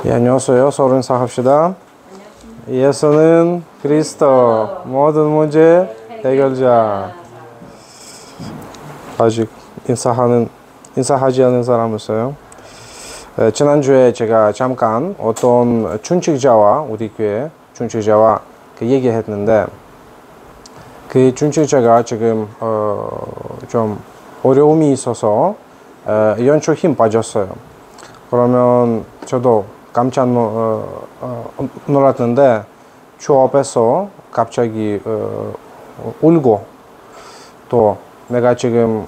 예, 안녕하세요. 서른사 합시다. 예수는 그리스도 모든 문제 해결자. 아직 인사하지 않은 사람 있어요? 지난주에 제가 잠깐 어떤 중직자와 우리 교회 중직자와 얘기했는데 그 중직자가 지금 좀 어려움이 있어서 연초 힘 빠졌어요. 그러면 저도 깜짝 놀랐는데 주 앞에서 갑자기 울고 또 내가 지금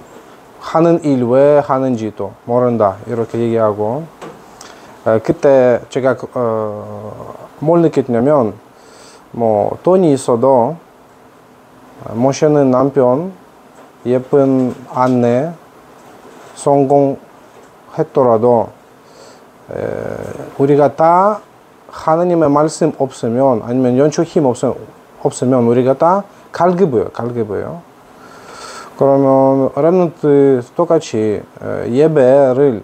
하는 일 왜 하는지도 모른다 이렇게 얘기하고 그때 제가 뭘 느꼈냐면 뭐 돈이 있어도 모시는 남편 예쁜 아내 성공했더라도 우리가 다 하나님의 말씀 없으면 아니면 연초 힘 없으면 우리가 다 갈급해요. 그러면 렘넌트 똑같이 예배를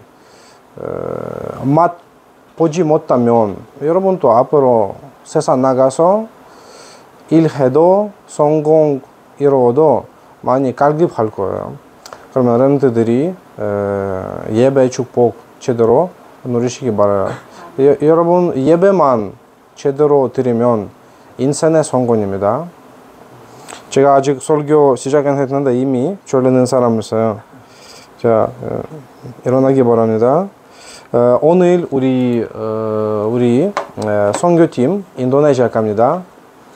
보지 못하면 여러분도 앞으로 세상 나가서 일해도 성공 이루어도 많이 갈급할 거예요. 그러면 렘넌트들이 예배 축복 제대로 누리시기 바라요. 여러분 예배만 제대로 드리면 인생의 성공입니다. 제가 아직 설교 시작 안 했는데 이미 졸리는 사람 있어요. 자, 일어나기 바랍니다. 오늘 우리 선교팀 인도네시아 갑니다.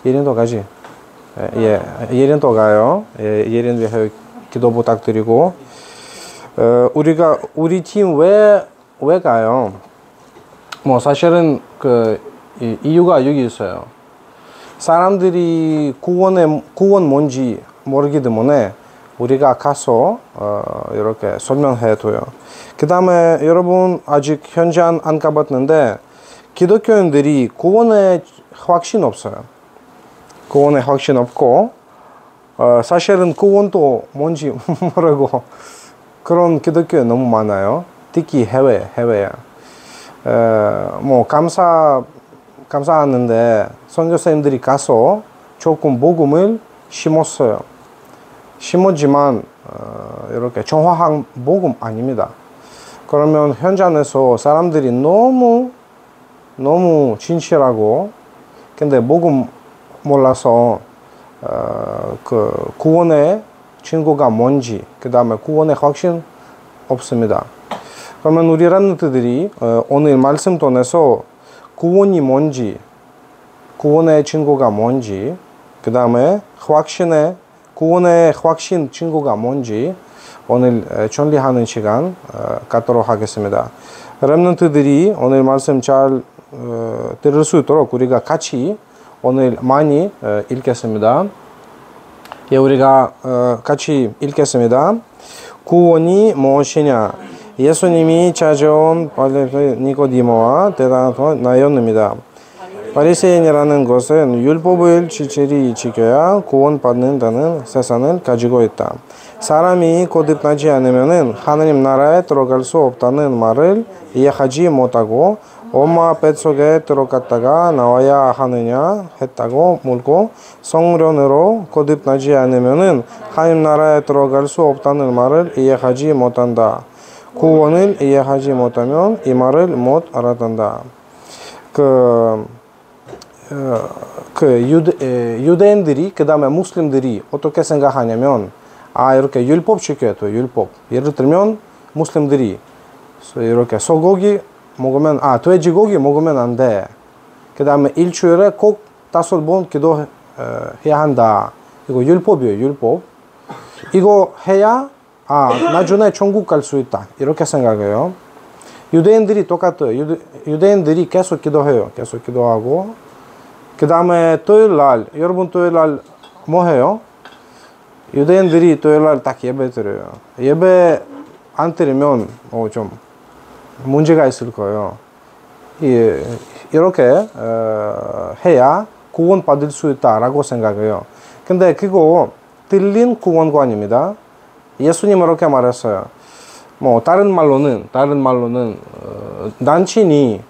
예린도 가지? 예, 예린도 가요. 예, 예린 위해 기도 부탁드리고 우리 팀 왜 가요? 뭐 사실은 그 이유가 여기 있어요. 사람들이 구원 뭔지 모르기 때문에 우리가 가서 이렇게 설명해 둬요. 그 다음에 여러분 아직 현장 안 가봤는데 기독교인들이 구원에 확신 없어요. 구원에 확신 없고 사실은 구원도 뭔지 모르고 그런 기독교인 너무 많아요. 특히 해외야. 뭐 감사하는데 선교사님들이 가서 조금 복음을 심었어요. 심었지만 이렇게 정확한 복음 아닙니다. 그러면 현장에서 사람들이 너무 진실하고 근데 복음 몰라서 그 구원의 친구가 뭔지 그 다음에 구원의 확신 없습니다. 그러면 우리 렘넌트들이 오늘 말씀 통해서 구원이 뭔지 구원의 친구가 뭔지 그 다음에 구원의 확신 친구가 뭔지 오늘 정리하는 시간 갖도록 하겠습니다. 렘넌트들이 오늘 말씀 잘 들을 수 있도록 우리가 같이 오늘 많이 읽겠습니다. 예, 우리가 같이 읽겠습니다. 구원이 무엇이냐? 예수님이 찾아온 니고디모와 대답하였습니다. 바리새인이라는 것은 율법을 질질히 지켜야 구원받는다는 세상을 가지고 있다. 사람이 거듭나지 않으면 하나님 나라에 들어갈 수 없다는 말을 이해하지 못하고 엄마 뱃속에 들어갔다가 나와야 하느냐 했다고 물고 성령으로 거듭나지 않으면 하나님 나라에 들어갈 수 없다는 말을 이해하지 못한다. 구원을 이해하지 못하면 이 말을 못 알아듣는다. 유대인들이 그 다음에 무슬림들이 어떻게 생각하냐면 이렇게 율법 지켜야 돼요. 율법. 예를 들면 무슬림들이 이렇게 소고기 먹으면 돼지고기 먹으면 안 돼. 그 다음에 일주일에 꼭 5번 기도해야 한다. 이거 율법이에요. 율법. 이거 해야 나중에 천국 갈 수 있다. 이렇게 생각해요. 유대인들이 똑같아요. 유대인들이 계속 기도해요. 계속 기도하고 그 다음에 토요일날 여러분 토요일날 뭐 해요? 유대인들이 토요일날 딱 예배 드려요. 예배 안 드리면 좀 문제가 있을 거예요. 이렇게 해야 구원 받을 수 있다라고 생각해요. 근데 그거 틀린 구원관입니다. 예수님 이렇게 말했어요. 뭐 다른 말로는 남친이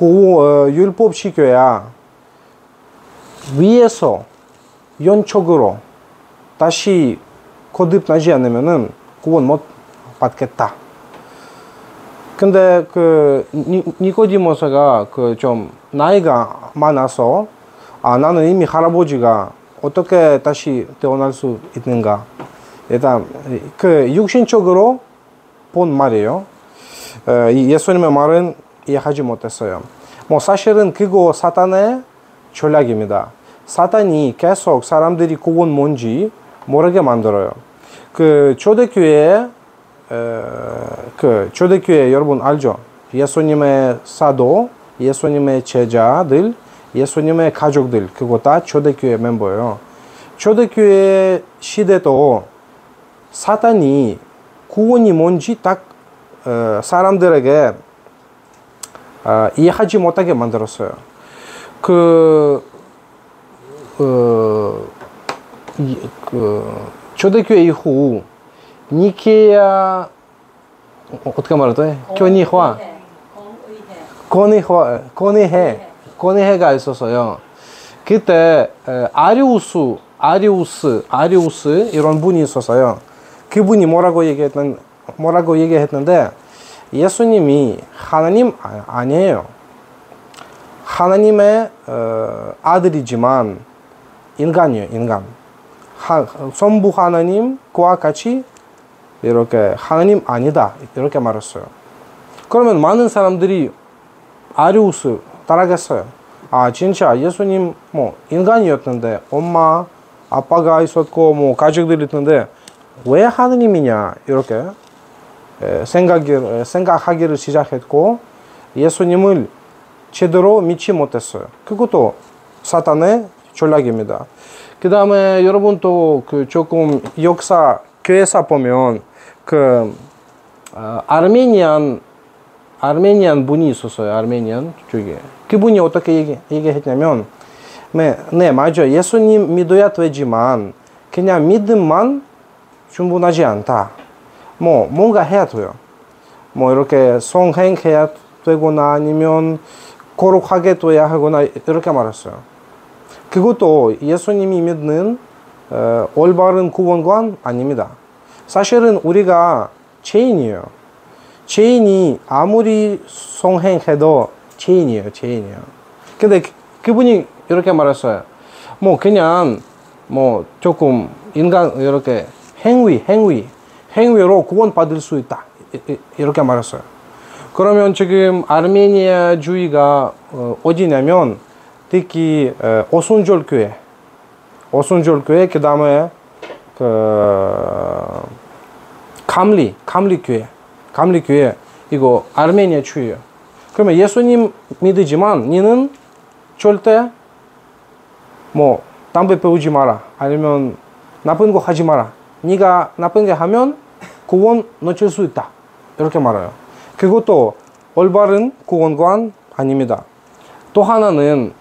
율법시켜야 위에서 연촉으로 다시 거듭나지 않으면은 구원 못 받겠다. 근데 그 니코디모스가 그 좀 나이가 많아서 나는 이미 할아버지가 어떻게 다시 태어날 수 있는가? 일단 그 육신적으로 본 말이에요. 예수님의 말은 이해하지 못했어요. 뭐 사실은 그거 사탄의 전략입니다. 사탄이 계속 사람들이 구원 뭔지 모르게 만들어요. 그 초대교회 여러분 알죠? 예수님의 사도, 예수님의 제자들, 예수님의 가족들, 그거 다 초대교회 멤버예요. 초대교회 시대도 사탄이 구원이 뭔지 딱 사람들에게 이해하지 못하게 만들었어요. 초대교회 이후 니케아 어떻게 말하죠? 권위회가 있었어요. 그때 아리우스 이런 분이 있었어요. 그분이 뭐라고 얘기했는데 예수님이 하나님 아니에요. 하나님의 아들이지만 인간이에요. 인간. 전부 하나님과 같이 이렇게 하나님 아니다 이렇게 말했어요. 그러면 많은 사람들이 아리우스 따라갔어요. 진짜 예수님 뭐 인간이었는데 엄마 아빠가 있었고 뭐 가족들이 있는데 왜 하나님이냐 이렇게 생각하기를 시작했고 예수님을 제대로 믿지 못했어요. 그것도 사탄의 전략입니다. 그 다음에 여러분도 그 조금 역사 교회사 보면 그 아르메니안 분이 있었어요. 아르메니안 쪽에. 그분이 어떻게 얘기했냐면 네 맞아요. 예수님 믿어야 되지만 그냥 믿음만 충분하지 않다. 뭐 뭔가 해야 돼요. 뭐 이렇게 성행해야 되거나 아니면 거룩하게 돼야 하거나 이렇게 말했어요. 그것도 예수님이 믿는 올바른 구원관 아닙니다. 사실은 우리가 죄인이에요. 죄인이 아무리 성행해도 죄인이에요. 근데 그분이 이렇게 말했어요. 뭐 그냥 뭐 조금 인간 이렇게 행위로 구원받을 수 있다. 이렇게 말했어요. 그러면 지금 아르메니아주의가 어디냐면 특히 오순절교회 그 다음에 감리교회 이거 아르메니아주의예요. 그러면 예수님 믿지만 니는 절대 뭐 담배 피우지 마라 아니면 나쁜 거 하지 마라. 네가 나쁜 거 하면 구원 놓칠 수 있다. 이렇게 말해요. 그것도 올바른 구원관 아닙니다. 또 하나는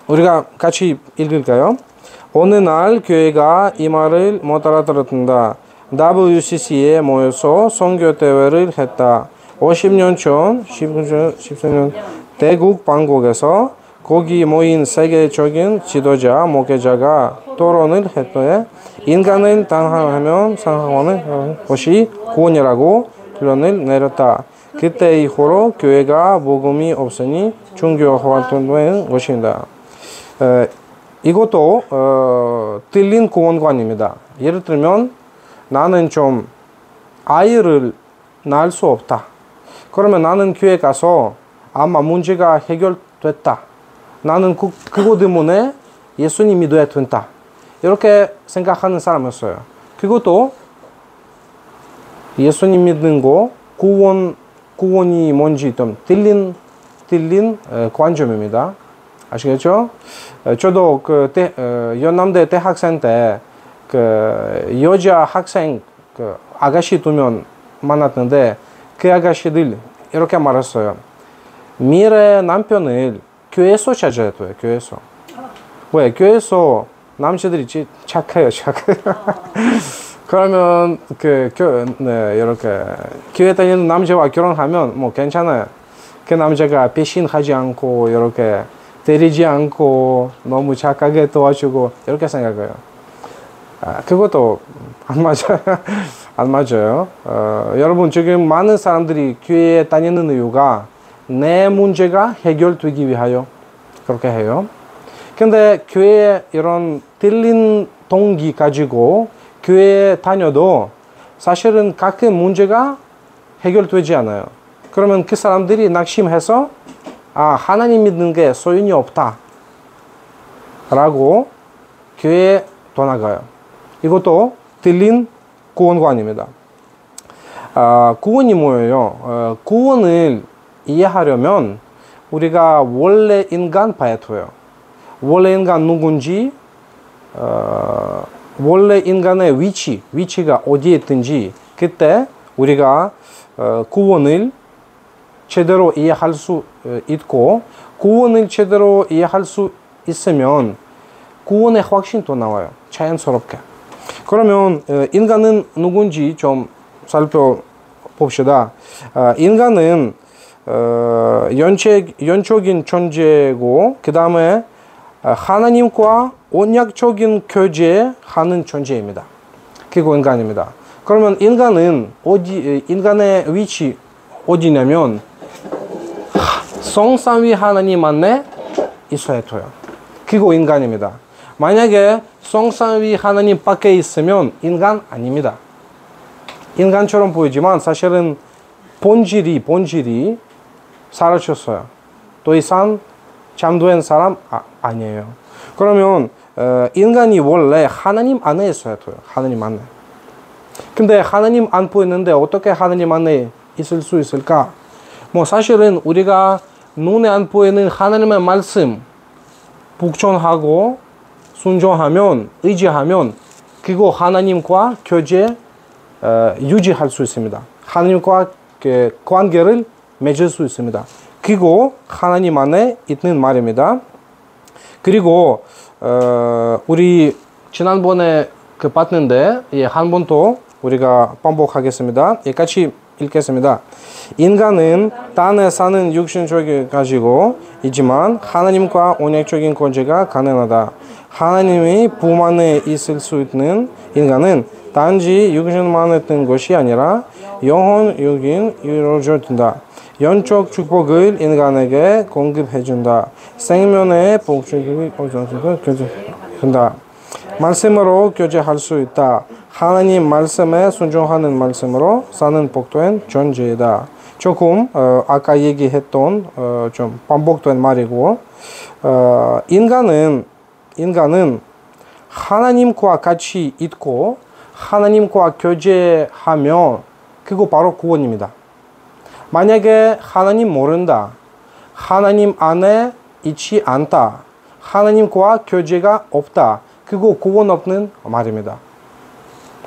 우리가 같이 읽을까요? 어느 날 교회가 이 말을 못 알아들었다. WCC에 모여서 선교 대회를 했다. 50년 전, 14년 대국 방콕에서 거기 모인 세계적인 지도자, 목회자가 토론을 했더니 인간을 당하면 상하는 것이 구원이라고 결론을 내렸다. 그때 이후로 교회가 복음이 없으니 종교 활동된 것입니다. 이것도 틀린 구원관입니다. 예를 들면 나는 좀 아이를 낳을 수 없다. 그러면 나는 교회 가서 아마 문제가 해결됐다. 나는 그거 때문에 예수님 믿어야 된다. 이렇게 생각하는 사람이었어요. 그것도 예수님 믿는 거 구원이 뭔지 좀 틀린 관점입니다. 아시겠죠? 저도 연남대 대학생 때 여자 학생 아가씨 2명 만났는데 그 아가씨들 이렇게 말했어요. 미래 남편을 교회에서 찾아야 돼요. 교회에서. 왜? 교회에서 남자들이 착해요. 그러면 이렇게 교회 다니는 남자와 결혼하면 뭐 괜찮아요. 그 남자가 배신하지 않고 이렇게 때리지 않고 너무 착하게 도와주고 이렇게 생각해요. 그것도 안 맞아요. 안 맞아요. 여러분 지금 많은 사람들이 교회에 다니는 이유가 내 문제가 해결되기 위하여 그렇게 해요. 근데 교회에 이런 틀린 동기 가지고 교회에 다녀도 사실은 가끔 문제가 해결되지 않아요. 그러면 그 사람들이 낙심해서 하나님 믿는 게 소용이 없다 라고 교회에 떠나가요. 이것도 틀린 구원관입니다. 구원이 뭐예요? 구원을 이해하려면 우리가 원래 인간 봐야 돼요. 원래 인간 누군지, 원래 인간의 위치가 어디에 있든지 그때 우리가 구원을 제대로 이해할 수 있고, 구원을 제대로 이해할 수 있으면 구원의 확신도 나와요. 자연스럽게. 그러면 인간은 누군지 좀 살펴봅시다. 인간은 영적인 존재고, 그 다음에 하나님과 언약적인 교제하는 존재입니다. 그리고 인간입니다. 그러면 인간은 인간의 위치 어디냐면 성삼위 하나님 안에 있어야 돼요. 그리고 인간입니다. 만약에 성삼위 하나님 밖에 있으면 인간 아닙니다. 인간처럼 보이지만 사실은 본질이 사라졌어요. 더 이상 참된 사람 아니에요. 그러면 인간이 원래 하나님 안에 있어야 돼요. 하나님 안에. 근데 하나님 안 보이는데 어떻게 하나님 안에 있을 수 있을까? 사실은 우리가 눈에 안 보이는 하나님의 말씀 복종하고 순종하면, 의지하면 그거 하나님과 교제 유지할 수 있습니다. 하나님과 관계를 맺을 수 있습니다. 그리고 하나님 안에 있는 말입니다. 그리고 우리 지난번에 봤는데 한 번 더 우리가 반복하겠습니다. 같이 읽겠습니다. 인간은 땅에 사는 육신적인 가지고 있지만 하나님과 언약적인 관계가 가능하다. 하나님의 품 안에 있을 수 있는 인간은 단지 육신만 있는 것이 아니라 영혼적인 이루어진다. 영적 축복을 인간에게 공급해준다. 생명의 복주를 교제한다. 말씀으로 교제할 수 있다. 하나님 말씀에 순종하는 말씀으로 사는 복된 존재이다. 조금 아까 얘기했던 좀 반복된 말이고, 인간은 하나님과 같이 있고 하나님과 교제하며 그거 바로 구원입니다. 만약에 하나님 모른다, 하나님 안에 있지 않다, 하나님과 교제가 없다, 그거 구원 없는 말입니다.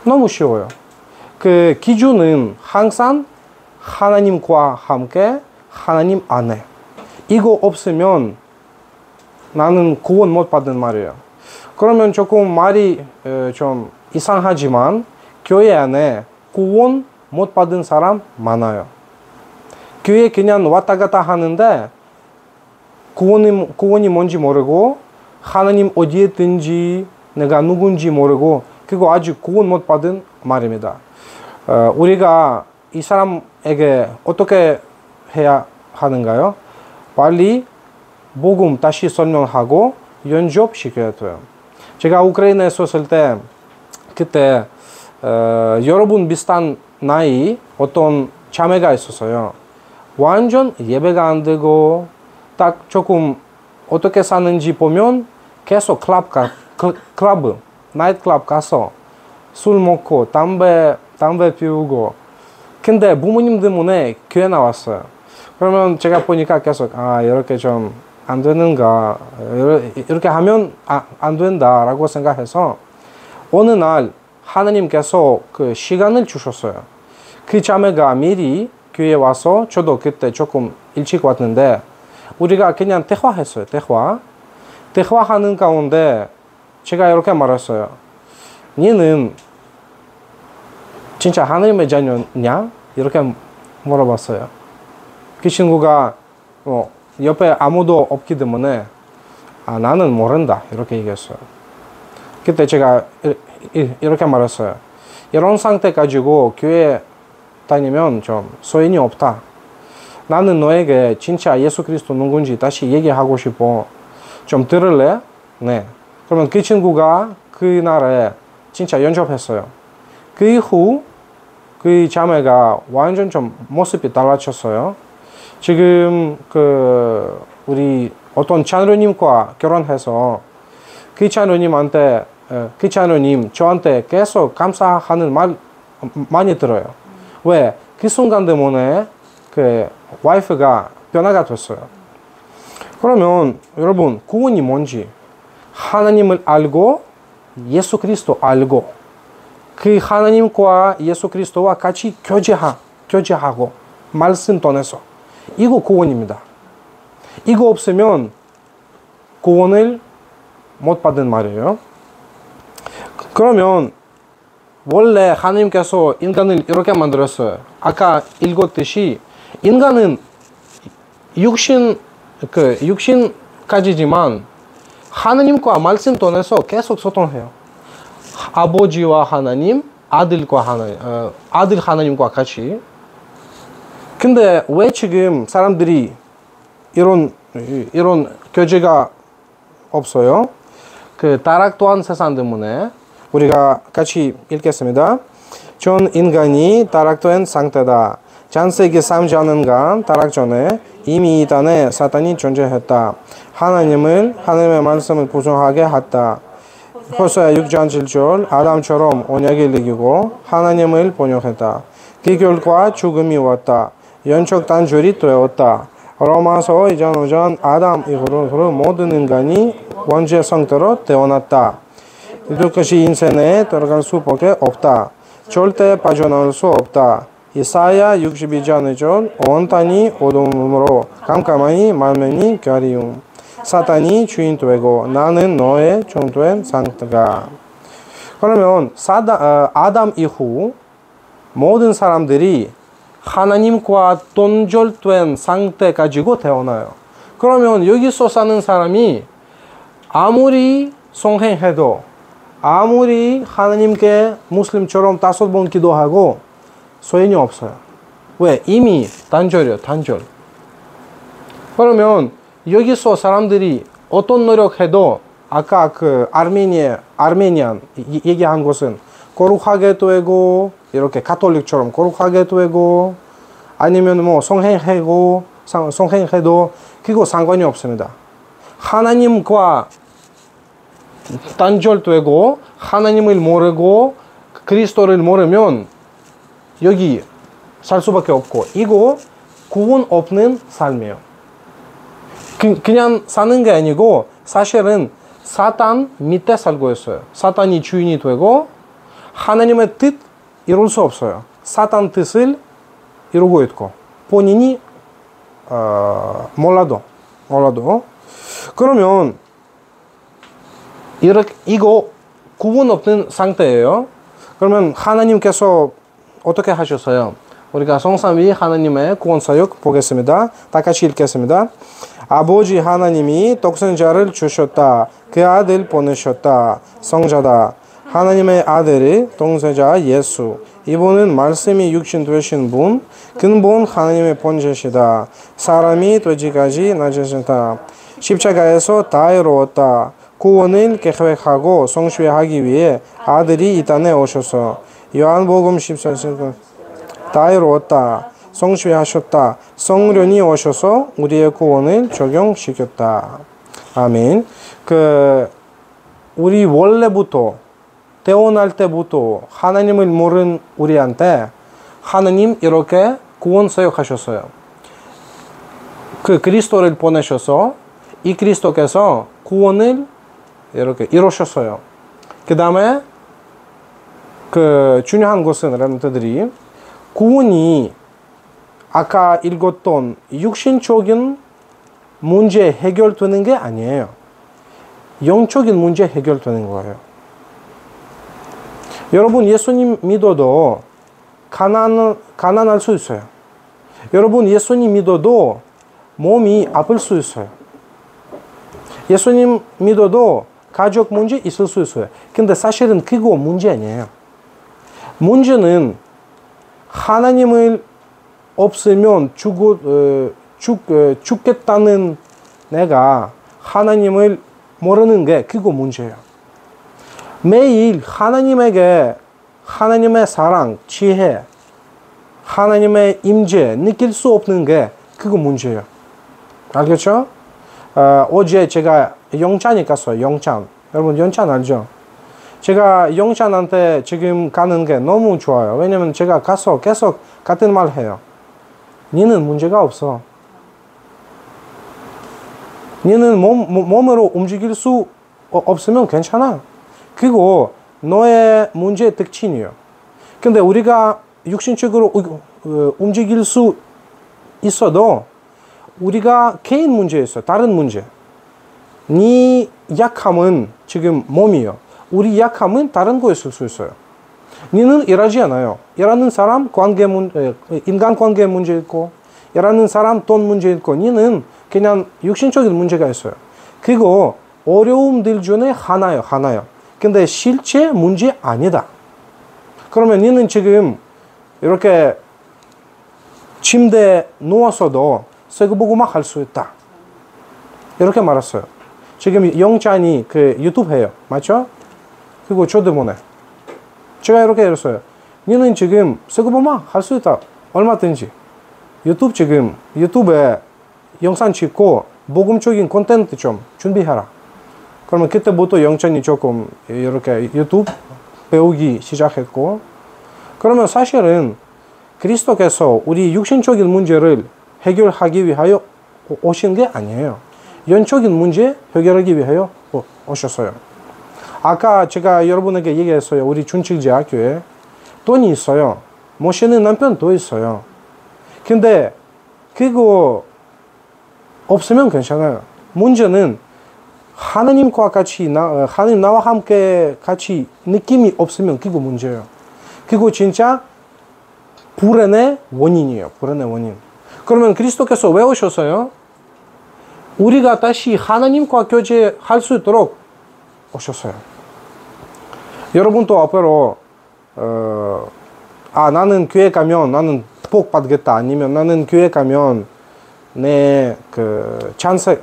너무 쉬워요. 그 기준은 항상 하나님과 함께, 하나님 안에. 이거 없으면 나는 구원 못 받은 말이에요. 그러면 조금 말이 좀 이상하지만 교회 안에 구원 못 받은 사람 많아요. 교회 그냥 왔다 갔다 하는데 구원이 뭔지 모르고, 하나님 어디에 있든지 내가 누군지 모르고, 그거 아직 구원 못 받은 말입니다. 우리가 이 사람에게 어떻게 해야 하는가요? 빨리 복음 다시 설명하고 연접시켜야 돼요. 제가 우크라이나에 있었을 때 그때 여러분 비슷한 나이 어떤 자매가 있었어요. 완전 예배가 안 되고 딱 조금 어떻게 사는지 보면 계속 나이트클럽 가서 술 먹고 담배 피우고. 근데 부모님 때문에 교회 나왔어요. 그러면 제가 보니까 계속 이렇게 좀 안 되는가, 이렇게 하면 안 된다라고 생각해서 어느 날 하나님께서 그 시간을 주셨어요. 그 자매가 미리 교회에 와서, 저도 그때 조금 일찍 왔는데 우리가 그냥 대화했어요. 대화하는 가운데 제가 이렇게 말했어요. 너는 진짜 하나님의 자녀냐? 이렇게 물어봤어요. 그 친구가 옆에 아무도 없기 때문에 나는 모른다 이렇게 얘기했어요. 그때 제가 이렇게 말했어요. 이런 상태 가지고 교회 다니면 좀 소용이 없다. 나는 너에게 진짜 예수 그리스도 누군지 다시 얘기하고 싶어. 좀 들을래? 네. 그러면 그 친구가 그날에 진짜 연접했어요. 그 이후 그 자매가 완전 좀 모습이 달라졌어요. 지금 우리 어떤 자녀님과 결혼해서 그 자녀님한테 그 자녀님 저한테 계속 감사하는 말 많이 들어요. 왜? 그 순간 때문에 그 와이프가 변화가 됐어요. 그러면 여러분 구원이 뭔지 하나님을 알고 예수 그리스도 알고 그 하나님과 예수 그리스도와 같이 교제하고 말씀 통해서 이거 구원입니다. 이거 없으면 구원을 못 받은 말이에요. 그러면 원래 하나님께서 인간을 이렇게 만들었어요. 아까 읽었듯이 인간은 육신까지지만 하나님과 말씀 통해서 계속 소통해요. 아버지와 하나님, 아들과 하나님, 아들 하나님과 같이. 근데 왜 지금 사람들이 이런 교제가 없어요? 그 타락도한 세상 때문에. 우리가 같이 읽겠습니다. 전 인간이 타락된 상태다. 창세기 3장은간 타락 전에 이미 이 땅에 사탄이 존재했다. 하나님의 말씀을 부정하게 했다. 호세아 6장 7절 아담처럼 언약을 이기고 하나님을 번역했다. 그 결과 죽음이 왔다. 영적 단절이 되었다. 로마서 2장 5장 아담 이후로 모든 인간이 원죄 상태로 태어났다. 이것이 인생에 들어갈 수밖에 없다. 절대 빠져나올 수 없다. 이사야 62장 2절 온전히 어둠으로 깜깜하니 말면이 가리움. 사탄이 주인 되고 나는 너의 종된 상태가. 그러면 아담 이후 모든 사람들이 하나님과 단절된 상태 가지고 태어나요. 그러면 여기서 사는 사람이 아무리 성행해도 아무리 하나님께 무슬림처럼 5번 기도하고 소용이 없어요. 왜? 이미 단절. 그러면 여기서 사람들이 어떤 노력해도 아까 그 아르메니안 얘기한 것은 거룩하게 되고 이렇게 가톨릭처럼 거룩하게 되고 아니면 뭐 성행해도 그거 상관이 없습니다. 하나님과 단절되고 하나님을 모르고 그리스도를 모르면 여기 살 수밖에 없고 이거 구원 없는 삶이에요. 그냥 사는 게 아니고 사실은 사탄 밑에 살고 있어요. 사탄이 주인이 되고 하나님의 뜻 이룰 수 없어요. 사탄 뜻을 이루고 있고 본인이 몰라도 그러면 이거 구분 없는 상태예요. 그러면 하나님께서 어떻게 하셨어요? 우리가 성삼위 하나님의 구원 사역 보겠습니다. 다 같이 읽겠습니다. 아버지 하나님이 독생자를 주셨다. 그 아들 보내셨다. 성자다. 하나님의 아들이 동생자 예수. 이분은 말씀이 육신 되신 분. 근본 하나님의 본체시다. 사람이 되기까지 낮으셨다. 십자가에서 다 이루었다. 구원을 계획하고 성취하기 위해 아들이 이 땅에 오셔서 요한복음 14장 다 이루었다. 성취하셨다. 성령이 오셔서 우리의 구원을 적용시켰다. 아멘. 우리 원래부터 태어날 때부터 하나님을 모르는 우리한테 하나님 이렇게 구원 사역하셨어요. 그 그리스도를 보내셔서 이 그리스도께서 구원을 이렇게 이루셨어요. 그 다음에 중요한 것은 여러분들이 구원이 아까 읽었던 육신적인 문제 해결되는 게 아니에요. 영적인 문제 해결되는 거예요. 여러분 예수님 믿어도 가난할 수 있어요. 여러분 예수님 믿어도 몸이 아플 수 있어요. 예수님 믿어도 가족 문제 있을 수 있어요. 근데 사실은 그거 문제 아니에요. 문제는 하나님을 없으면 죽겠다는 내가 하나님을 모르는 게 그거 문제예요. 매일 하나님에게 하나님의 사랑, 지혜, 하나님의 임재 느낄 수 없는 게 그거 문제예요. 알겠죠? 어제 제가 영찬이 갔어요. 영찬. 여러분 영찬 알죠? 제가 영찬한테 지금 가는 게 너무 좋아요. 왜냐면 제가 가서 계속 같은 말 해요. 니는 문제가 없어. 니는 몸으로 움직일 수 없으면 괜찮아. 그거 너의 문제의 특징이에요. 근데 우리가 육신적으로 움직일 수 있어도 우리가 개인 문제 있어요. 다른 문제. 네 약함은 지금 몸이에요. 우리 약함은 다른 거 있을 수 있어요. 니는 일하지 않아요. 일하는 사람 인간 관계 문제 있고, 일하는 사람 돈 문제 있고, 니는 그냥 육신적인 문제가 있어요. 그거 어려움들 중에 하나요. 근데 실제 문제 아니다. 그러면 니는 지금 이렇게 침대에 누워서도 세고보고만 할 수 있다. 이렇게 말했어요. 지금 영찬이 그 유튜브 해요. 맞죠? 그리고 저 때문에. 제가 이렇게 했어요. 니는 지금 세고보고만 할 수 있다. 얼마든지. 유튜브에 영상 찍고 복음적인 콘텐츠 좀 준비해라. 그러면 그때부터 영찬이 조금 이렇게 유튜브 배우기 시작했고, 그러면 사실은 그리스도께서 우리 육신적인 문제를 해결하기 위하여 오신 게 아니에요. 영적인 문제 해결하기 위하여 오셨어요. 아까 제가 여러분에게 얘기했어요. 우리 준칙제학교에 돈이 있어요. 모시는 남편도 있어요. 근데 그거 없으면 괜찮아요. 문제는 하나님과 같이 하나님 나와 함께 같이 느낌이 없으면 그거 문제예요. 그거 진짜 불안의 원인이에요. 불안의 원인. 그러면 그리스도께서 왜 오셨어요? 우리가 다시 하나님과 교제할 수 있도록 오셨어요. 여러분도 앞으로 나는 교회 가면 나는 복 받겠다. 아니면 나는 교회 가면 내 그 찬사?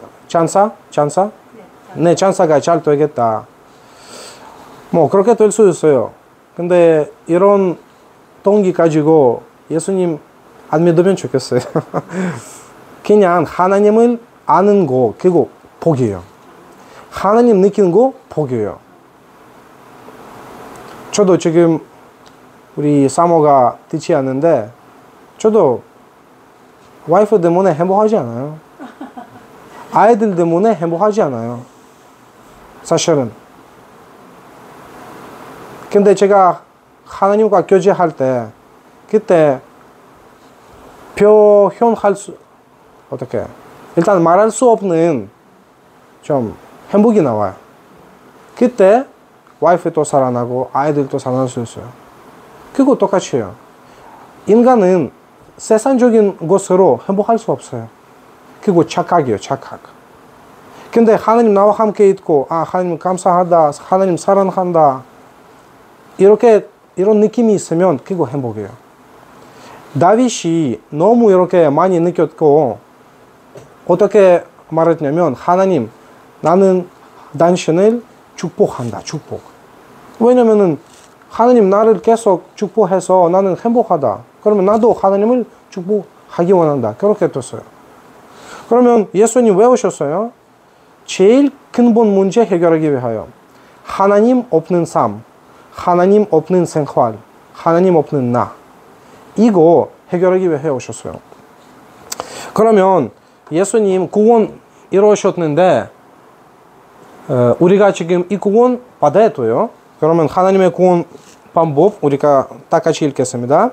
내 찬사가 잘 되겠다. 뭐 그렇게 될 수 있어요. 근데 이런 동기 가지고 예수님 안 믿으면 좋겠어요. 그냥 하나님을 아는 거 그거 복이에요. 하나님 느끼는 거 복이에요. 저도 지금 우리 사모가 듣지 않는데 저도 와이프 때문에 행복하지 않아요. 아이들 때문에 행복하지 않아요. 사실은. 근데 제가 하나님과 교제할 때 그때 표현할 수 어떻게 일단 말할 수 없는 좀 행복이 나와요. 그때 와이프도 살아나고 아이들도 살아날 수 있어요. 그거 똑같이요. 인간은 세상적인 것으로 행복할 수 없어요. 그거 착각이에요. 착각. 근데 하나님 나와 함께 있고 하나님 감사하다. 하나님 사랑한다. 이런 느낌이 있으면 그거 행복이에요. 다윗이 너무 이렇게 많이 느꼈고 어떻게 말했냐면 하나님 나는 당신을 축복한다. 축복. 왜냐면은 하나님 나를 계속 축복해서 나는 행복하다. 그러면 나도 하나님을 축복하기 원한다. 그렇게 됐어요. 그러면 예수님 왜 오셨어요? 제일 근본 문제 해결하기 위하여 하나님 없는 삶, 하나님 없는 생활, 하나님 없는 나 이거 해결하기 위해 오셨어요. 그러면 예수님 구원 이루셨는데 우리가 지금 이 구원 받아야 돼요. 그러면 하나님의 구원 방법 우리가 다 같이 읽겠습니다.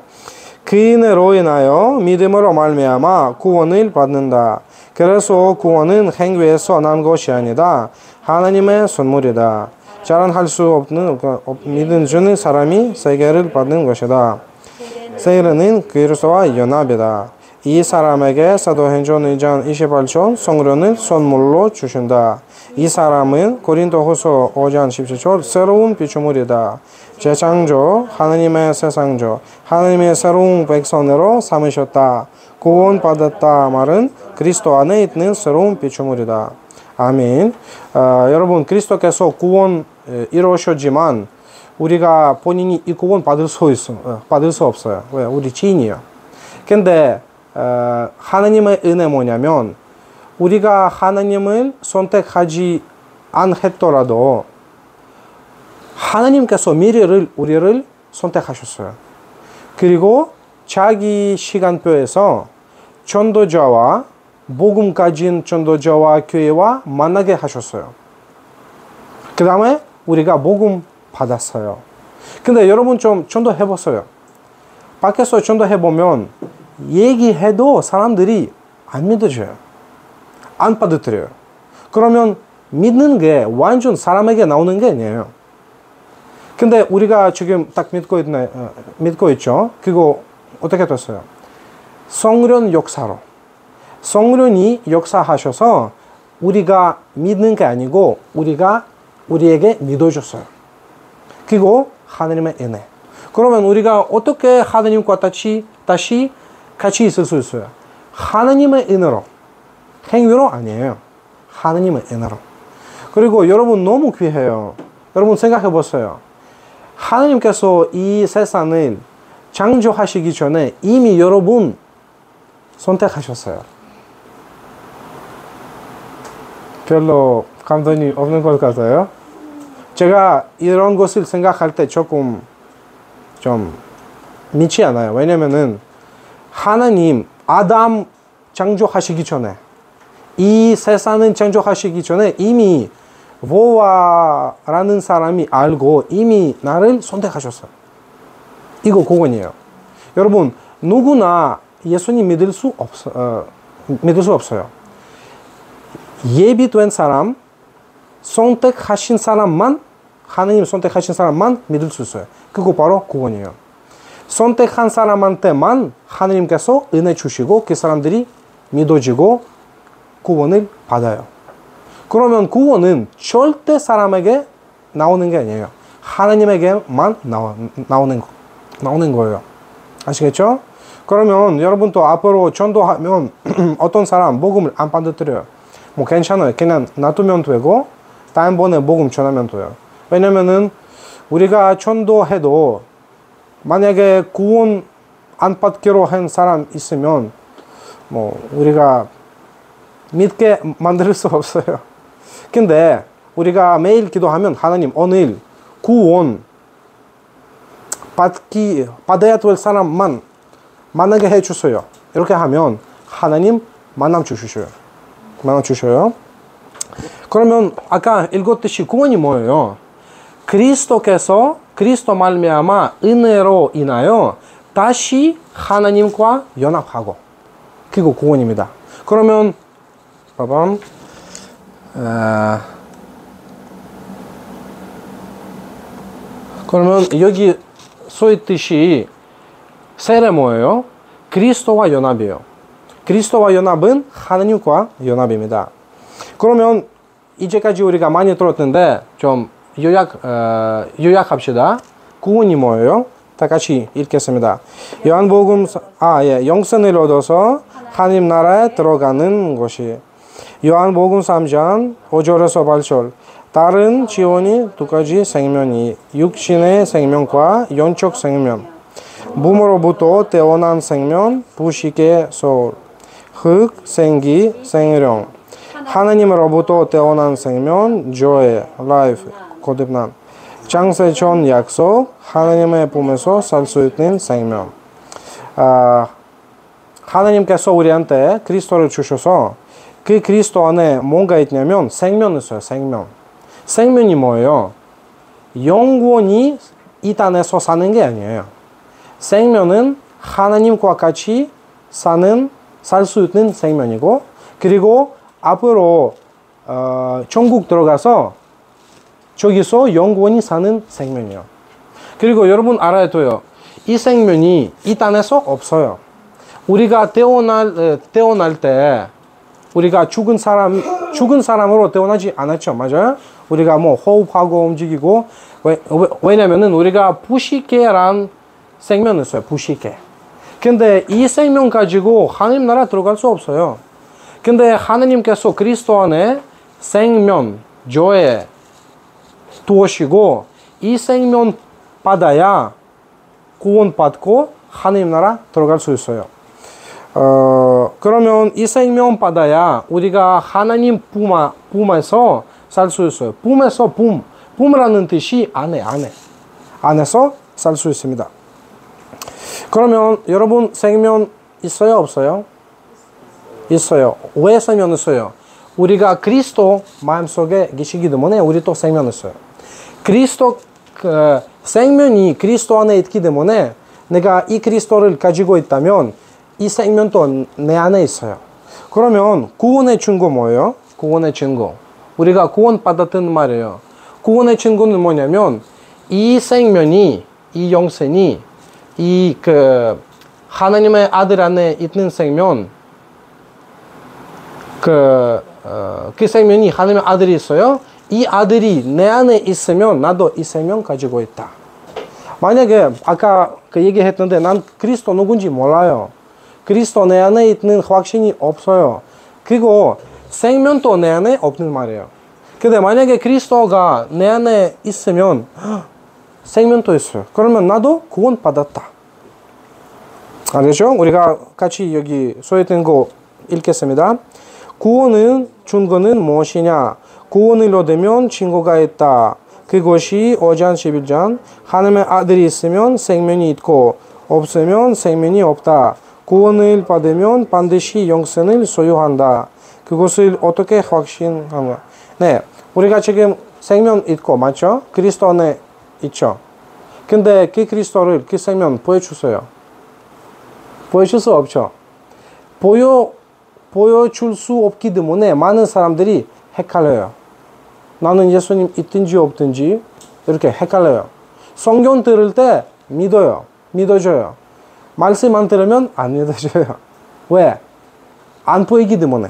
그 은혜로 인하여 믿음으로 말미암아 구원을 받는다. 그래서 구원은 행위에서 난 것이 아니다. 하나님의 선물이다. 자랑할 수 없는 믿음 주는 사람이 세계를 받는 것이다. 세례는 그리스도와 연합이다. 이 사람에게 사도행전 2장 28절 성령을 선물로 주신다. 이 사람은 고린도후서 5장 17절 새로운 피조물이다. 재창조, 하나님의 세상조, 하나님의 새로운 백성으로 삼으셨다. 구원받았다 말은 그리스도 안에 있는 새로운 피조물이다. 아멘. 여러분, 그리스도께서 구원 이루셨지만 우리가 본인이 이 구원 받을 수 없어요. 왜? 우리 죄인이에요. 근데 하나님의 은혜 뭐냐면 우리가 하나님을 선택하지 않았더라도 하나님께서 미래를 우리를 선택하셨어요. 그리고 자기 시간표에서 전도자와 복음 가진 전도자와 교회와 만나게 하셨어요. 그 다음에 우리가 복음 받았어요. 근데 여러분 좀 전도해봤어요. 밖에서 전도해보면 얘기해도 사람들이 안 믿어줘요. 안 받아들여요. 그러면 믿는 게 완전 사람에게 나오는 게 아니에요. 근데 우리가 지금 딱 믿고 있죠? 그거 어떻게 됐어요? 성령 역사로. 성령이 역사하셔서 우리가 믿는 게 아니고 우리에게 믿어줬어요. 그리고 하나님의 은혜. 그러면 우리가 어떻게 하나님과 다시 같이 있을 수 있어요? 하나님의 은혜로. 행위로 아니에요. 하나님의 은혜로. 그리고 여러분 너무 귀해요. 여러분 생각해 보세요. 하나님께서 이 세상을 창조하시기 전에 이미 여러분 선택하셨어요. 별로 감동이 없는 것 같아요. 제가 이런 것을 생각할 때 조금 좀 믿지 않아요. 왜냐면은 하나님 아담 창조하시기 전에 이 세상을 창조하시기 전에 이미 보아라는 사람이 알고 이미 나를 선택하셨어요. 이거 그건이에요. 여러분 누구나 예수님 믿을 수 없어요. 예비된 사람, 선택하신 사람만, 하나님 선택하신 사람만 믿을 수 있어요. 그거 바로 구원이에요. 선택한 사람한테만 하나님께서 은혜 주시고 그 사람들이 믿어지고 구원을 받아요. 그러면 구원은 절대 사람에게 나오는 게 아니에요. 하나님에게만 나오는 거예요. 아시겠죠? 그러면 여러분도 앞으로 전도하면 어떤 사람 복음을 안 받아들여요. 뭐 괜찮아요. 그냥 놔두면 되고 다음번에 복음 전하면 돼요. 왜냐면은 우리가 전도해도 만약에 구원 안 받기로 한 사람 있으면 뭐 우리가 믿게 만들 수 없어요. 근데 우리가 매일 기도하면 하나님 오늘 구원 받아야 될 사람만 만나게 해주세요. 이렇게 하면 하나님 만남 주셔요. 그러면 아까 읽었듯이 구원이 뭐예요? 그리스도께서 그리스도 말미암아 은혜로 인하여 다시 하나님과 연합하고 그거 구원입니다. 그러면 봐봐. 그러면 여기 써있듯이 세례 뭐예요? 그리스도와 연합이에요. 그리스도와 연합은 하나님과 연합입니다. 그러면 이제까지 우리가 많이 들었는데 좀 요약합시다. 구원이 뭐예요? 다 같이 읽겠습니다. 요한복음 영생을 얻어서 하나님 나라에 들어가는 것이 요한복음 3장 5절에서 8절 다른 지원이 두 가지 생명이 육신의 생명과 영적 생명 몸으로부터 태어난 생명 부식의 소울 흙 생기 생명 하나님으로부터 태어난 생명 조의 라이프 거듭남 장세전 약속 하나님의 품에서 살 수 있는 생명. 하나님께서 우리한테 그리스도를 주셔서 그 그리스도 안에 뭔가 있냐면 생명이 있어요. 생명이 뭐예요? 영원히 이 땅에서 사는 게 아니에요. 생명은 하나님과 같이 살 수 있는 생명이고 그리고 앞으로 천국 들어가서 저기서 영원히 사는 생명이요. 그리고 여러분 알아야 돼요. 이 생명이 이 땅에서 없어요. 우리가 태어날 때 우리가 죽은 사람으로 태어나지 않았죠. 맞아요? 우리가 뭐 호흡하고 움직이고, 왜냐면은 우리가 부시케란 생명이 있어요. 부시케. 근데 이 생명 가지고 하나님 나라 들어갈 수 없어요. 근데 하나님께서 그리스도 안에 생명, 조에 두시고 이 생명 받아야 구원받고 하나님 나라 들어갈 수 있어요. 그러면 이 생명 받아야 우리가 하나님 품에서 살 수 있어요. 품에서 품이라는 뜻이 안에서 살 수 있습니다. 그러면 여러분 생명 있어요, 없어요? 있어요. 왜 생명 있어요? 우리가 그리스도 마음속에 계시기 때문에 우리 또 생명 있어요. 그리스도 생명이 그리스도 안에 있기 때문에 내가 이 그리스도를 가지고 있다면 이 생명도 내 안에 있어요. 그러면 구원의 증거 뭐예요? 구원의 증거. 우리가 구원 받았던 말이에요. 구원의 증거는 뭐냐면 이 생명이, 이 영생이, 하나님의 아들 안에 있는 생명, 그 생명이 하나님의 아들이 있어요. 이 아들이 내 안에 있으면 나도 이 생명 가지고 있다. 만약에 아까 그 얘기했는데 난 그리스도 누군지 몰라요. 그리스도 내 안에 있는 확신이 없어요. 그리고 생명도 내 안에 없는 말이에요. 근데 만약에 그리스도가 내 안에 있으면 생명도 있어요. 그러면 나도 구원 받았다. 알겠죠? 우리가 같이 여기 소개된 거 읽겠습니다. 구원은 증거는 무엇이냐? 구원을 얻으면 증거가 있다. 그것이 5장 11장 하나님의 아들이 있으면 생명이 있고 없으면 생명이 없다. 구원을 받으면 반드시 영생을 소유한다. 그것을 어떻게 확신한가? 네, 우리가 지금 생명 있고 맞죠? 그리스도 안에 있죠. 근데 그 그리스도를 그 생명 보여주세요. 보여줄 수 없죠. 보여줄 수 없기 때문에 많은 사람들이 헷갈려요. 나는 예수님 있든지 없든지 이렇게 헷갈려요. 성경 들을 때 믿어줘요. 말씀 안 들으면 안 믿어줘요. 왜? 안 보이기 때문에.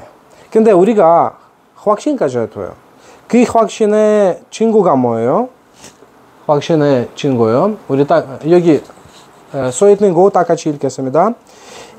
근데 우리가 확신 가져야 돼요. 그 확신의 증거가 뭐예요? 확신의 증거요. 우리 딱 여기 써있는 거 다 같이 읽겠습니다.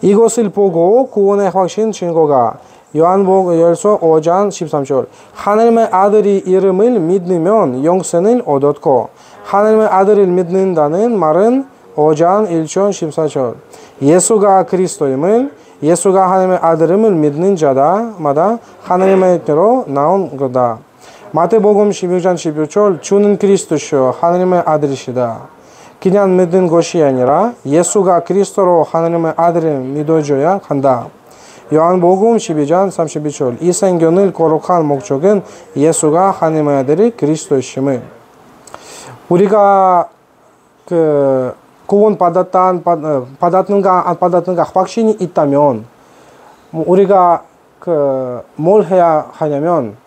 이것을 보고 구원의 확신 증거가 요한복음서 5장 13절 하나님의 아들이 이름을 믿으면 영생을 얻었고 하나님의 아들을 믿는다는 말은 5장 1절 14절 예수가 그리스도임을 예수가 하나님의 아들임을 믿는 자마다 하나님의께로 나온 거다. 마태복음 16장 12절 주는 그리스도시요 하나님의 아들이시다. 그냥 믿는 것이 아니라 예수가 그리스도로 하나님의 아들을 믿어줘야 한다. 요한복음 12장 32절 이 생명을 거룩한 목적은 예수가 하나님의 아들이 그리스도이심을. 우리가 구원 받았는가 안 받았는가 확신이 있다면 우리가 뭘 해야 하냐면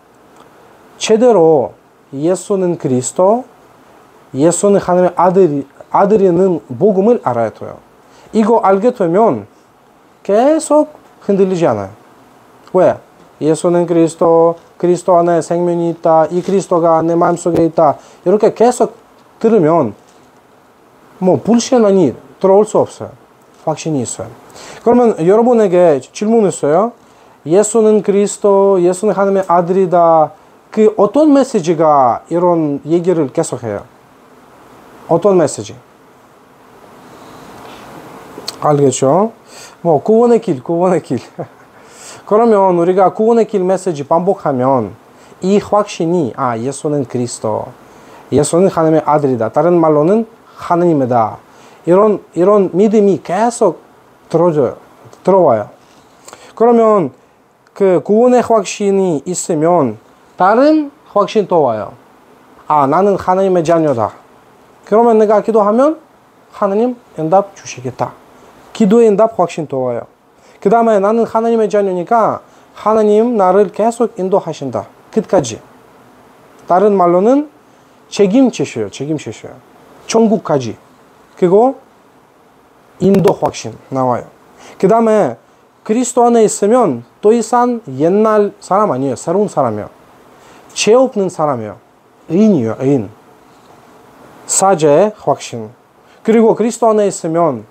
제대로 예수는 그리스도, 예수는 하나님의 아들이는 복음을 알아야 돼요. 이거 알게 되면 계속 흔들리지 않아요. 왜? 예수는 그리스도, 그리스도 안에 생명이 있다, 이 그리스도가 내 마음속에 있다. 이렇게 계속 들으면 불신앙이 들어올 수 없어요. 확신이 있어요. 그러면 여러분에게 질문 있어요. 예수는 그리스도, 예수는 하나님의 아들이다. 어떤 메시지가 이런 얘기를 계속해요? 어떤 메시지? 알겠죠? 구원의 길. 그러면 우리가 구원의 길 메시지 반복하면 이 확신이 예수는 그리스도, 예수는 하나님의 아들이다. 다른 말로는 하나님이다. 이런 믿음이 계속 들어와요. 그러면 구원의 확신이 있으면 다른 확신도 와요. 나는 하나님의 자녀다. 그러면 내가 기도하면 하나님 응답 주시겠다. 기도의 응답 확신도 와요. 그 다음에 나는 하나님의 자녀니까 하나님 나를 계속 인도하신다. 끝까지. 다른 말로는 책임지셔요. 천국까지. 그리고 인도 확신 나와요. 그 다음에 그리스도 안에 있으면 더 이상 옛날 사람 아니에요. 새로운 사람이에요. 죄 없는 사람이에요. 의인이에요. 의인. 사죄, 확신. 그리고 그리스도 안에 있으면,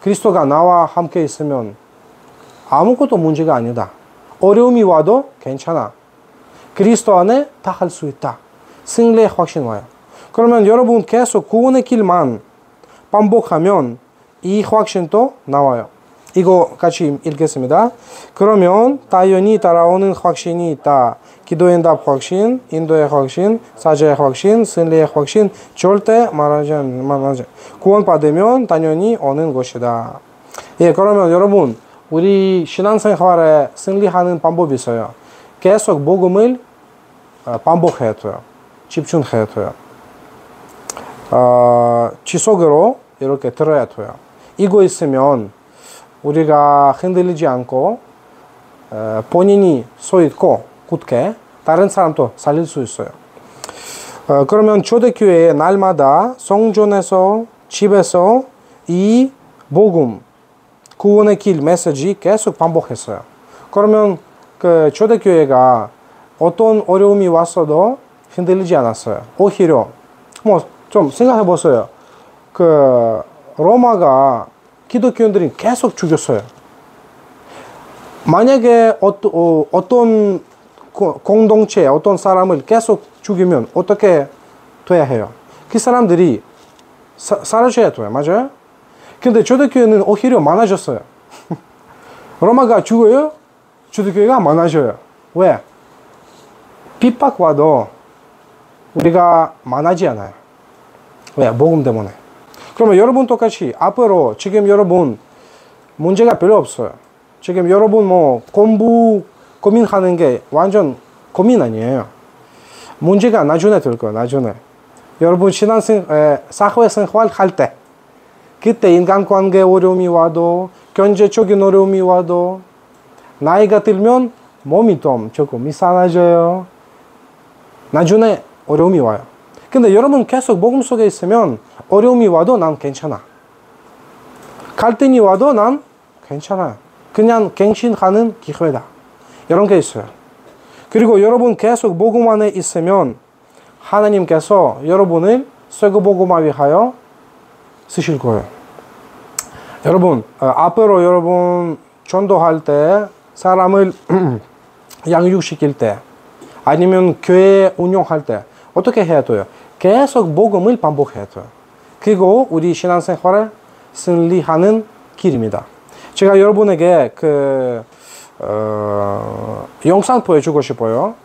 그리스도가 나와 함께 있으면 아무것도 문제가 아니다. 어려움이 와도 괜찮아. 그리스도 안에 다 할 수 있다. 승리의 확신 와요. 그러면 여러분 계속 구원의 길만 반복하면 이 확신도 나와요. 이거 같이 읽겠습니다. 그러면 당연히 따라오는 확신이 있다. 기도의 응답 확신, 인도의 확신, 사죄의 확신, 승리의 확신, 절대 말하지. 구원받으면 당연히 오는 것이다. 예, 그러면 여러분, 우리 신앙생활에 승리하는 방법이 있어요. 계속 복음을 반복해야 돼요. 집중해야 돼요. 지속으로 이렇게 들어야 돼요. 이거 있으면 우리가 흔들리지 않고 본인이 서 있고 굳게 다른 사람도 살릴 수 있어요. 그러면 초대교회에 날마다 성전에서 집에서 이 복음 구원의 길 메시지 계속 반복했어요. 그러면 그 초대교회가 어떤 어려움이 왔어도 흔들리지 않았어요. 오히려 뭐 좀 생각해 보세요. 그 로마가 기독교인들이 계속 죽였어요. 만약에 어떤 공동체, 어떤 사람을 계속 죽이면 어떻게 돼야 해요? 그 사람들이 사라져야 돼요. 맞아요? 근데 초대교회는 오히려 많아졌어요. 로마가 죽어요? 초대교회가 많아져요. 왜? 핍박 와도 우리가 많아지지 않아요. 왜? 복음 때문에. 그러면 여러분 똑같이 앞으로 지금 여러분 문제가 별로 없어요. 지금 여러분 뭐 공부 고민하는 게 완전 고민 아니에요. 문제가 나중에 될 거예요. 나중에. 여러분 사회생활 할 때 그때 인간관계 어려움이 와도 경제적인 어려움이 와도 나이가 들면 몸이 좀 조금 이상해져요. 나중에 어려움이 와요. 근데 여러분 계속 복음 속에 있으면 어려움이 와도 난 괜찮아. 갈등이 와도 난 괜찮아요. 그냥 갱신하는 기회다. 이런 게 있어요. 그리고 여러분 계속 복음 안에 있으면 하나님께서 여러분을 쇠고 복음을 위하여 쓰실 거예요. 여러분 앞으로 여러분 전도할 때 사람을 양육시킬 때 아니면 교회 운영할 때 어떻게 해야 돼요? 계속 복음을 반복해야 돼요. 그리고 우리 신앙생활을 승리하는 길입니다. 제가 여러분에게 영상 보여주고 싶어요.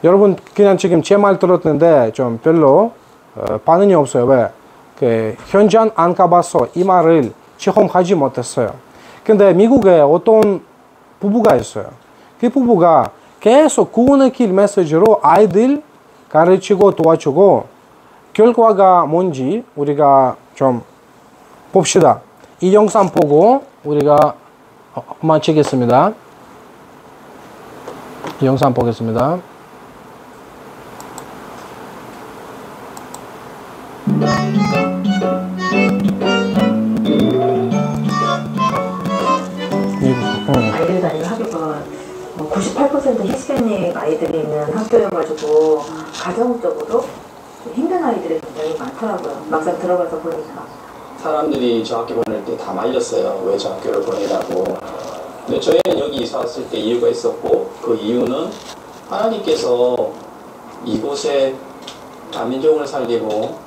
여러분 그냥 지금 제 말 들었는데 좀 별로 반응이 없어요. 왜? 현장 안 가봐서 이 말을 체험하지 못했어요. 근데 미국에 어떤 부부가 있어요. 그 부부가 계속 구원의 길 메시지로 아이들 가르치고 도와주고 결과가 뭔지 우리가 좀 봅시다. 이 영상 보고 우리가 마치겠습니다. 이 영상 보겠습니다. 아이들 다니는 학교가 98% 히스패닉 아이들이 있는 학교여가지고 가정적으로 힘든 아이들이 굉장히 많더라고요. 막상 들어가서 보니까. 사람들이 저 학교 보낼 때 다 말렸어요. 왜 저 학교를 보내라고. 근데 저희는 여기 이사 왔을 때 이유가 있었고, 그 이유는 하나님께서 이곳에 다민족을 살리고